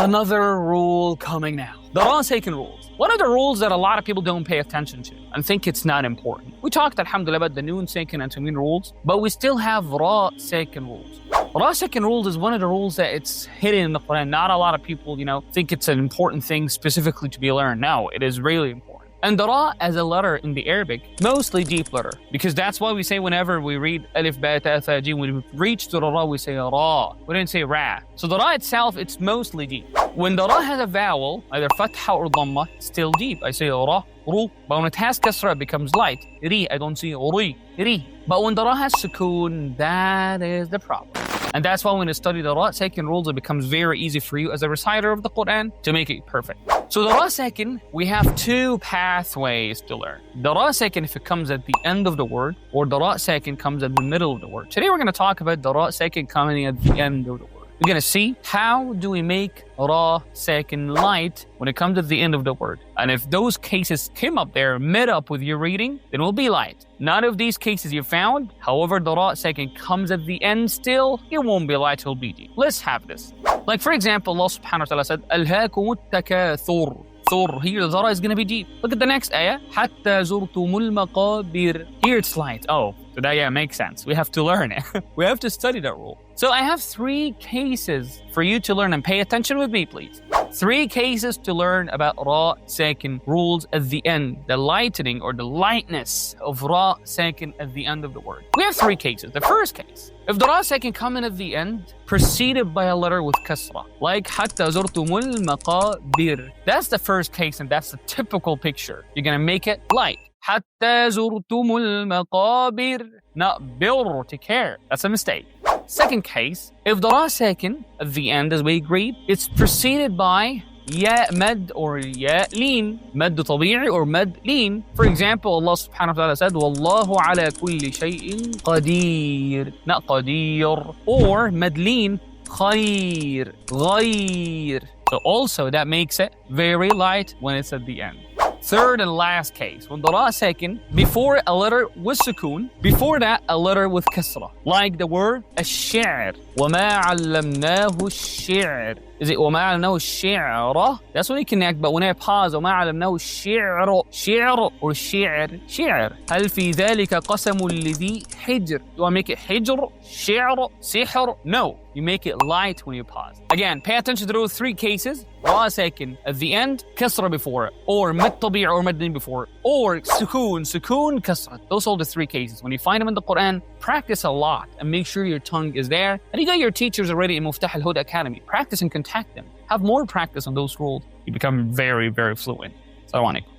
Another rule coming now. The Raa Saakinah rules. One of the rules that a lot of people don't pay attention to and think it's not important. We talked, alhamdulillah, about the Noon Saakinah and Tanween rules, but we still have Raa Saakinah rules. Raa Saakinah rules is one of the rules that it's hidden in the Quran. Not a lot of people, think it's an important thing specifically to be learned. No, it is really important. And the Ra as a letter in the Arabic, mostly deep letter, because that's why we say whenever we read Alif, Ba, Ta, Tha, Jim, when we reach to the Ra, we say Ra. We didn't say Ra. So the Ra itself, it's mostly deep. When the Ra has a vowel, either Fatha or Dhamma, it's still deep. I say Ra, Ru. But when it has Kasra, it becomes light. Ri, I don't say Ri, Ri. But when the Ra has Sukoon, that is the problem. And that's why when you study the Raa Saakinah rules, it becomes very easy for you as a reciter of the Quran to make it perfect. So the Raa Saakinah, we have two pathways to learn. The Raa Saakinah if it comes at the end of the word, or the Raa Saakinah comes at the middle of the word. Today we're going to talk about the Raa Saakinah coming at the end of the word. We're going to see how do we make Raa Saakinah light when it comes at the end of the word. And if those cases came up there mid up with your reading, then it will be light. None of these cases you found, however the Raa Saakinah comes at the end still, it won't be light, it will be deep. Let's have this. Like for example, Allah subhanahu wa ta'ala said, أَلْهَاكُمُ التَّكَاثُرُ. Thur, here the Ra is going to be deep. Look at the next ayah. حَتَّى زُرْتُمُ الْمَقَابِرِ. Here it's light. Oh, so that makes sense. We have to learn it. We have to study that rule. So I have 3 cases for you to learn, and pay attention with me, please. 3 cases to learn about Raa Saakinah rules at the end, the lightening or the lightness of Raa Saakinah at the end of the word. We have 3 cases. The first case, if the Raa Saakinah come in at the end, preceded by a letter with kasra, like حَتَّى زُرْتُمُ الْمَقَابِرِ. That's the first case, and that's the typical picture. You're going to make it light. حَتَّى زُرْتُمُ الْمَقَابِرِ. Not bir, to care. That's a mistake. Second case, if the Raa Saakinah at the end, as we agreed, it's preceded by Ya mad or Ya leen, mad tabi'i or mad leen. For example, Allah subhanahu wa ta'ala said, Wallahu ala kulli shay'in qadir, not qadir. Or mad leen, khair, ghayr. So also that makes it very light when it's at the end. Third and last case, when the Raa Saakinah, before a letter with sukoon, before that a letter with kasra, like the word ash-shi'r. وَمَا عَلَّمْنَاهُ الشِّعْرَ. Is it وَمَا عَلَّمْنَاهُ الشِّعْرَ? That's when you connect, but when I pause, وَمَا عَلَّمْنَاهُ الشِّعْرَ. شِعْر or شِعْر. شِعْر. هَلْ فِي ذَلِكَ قَسَمٌ لِذِي حِجْرٍ. Do I make it hijr, shi'r, sihr? No. You make it light when you pause. Again, pay attention to those 3 cases. Raa Saakinah at the end, kasra before it, or mad tabi'i or mad leen before it, or sukoon, kasra. Those are the 3 cases. When you find them in the Quran, practice a lot and make sure your tongue is there. And you got your teachers already in Muftah al-Huda Academy. Practice and contact them. Have more practice on those rules. You become very, very fluent. Assalamu alaikum.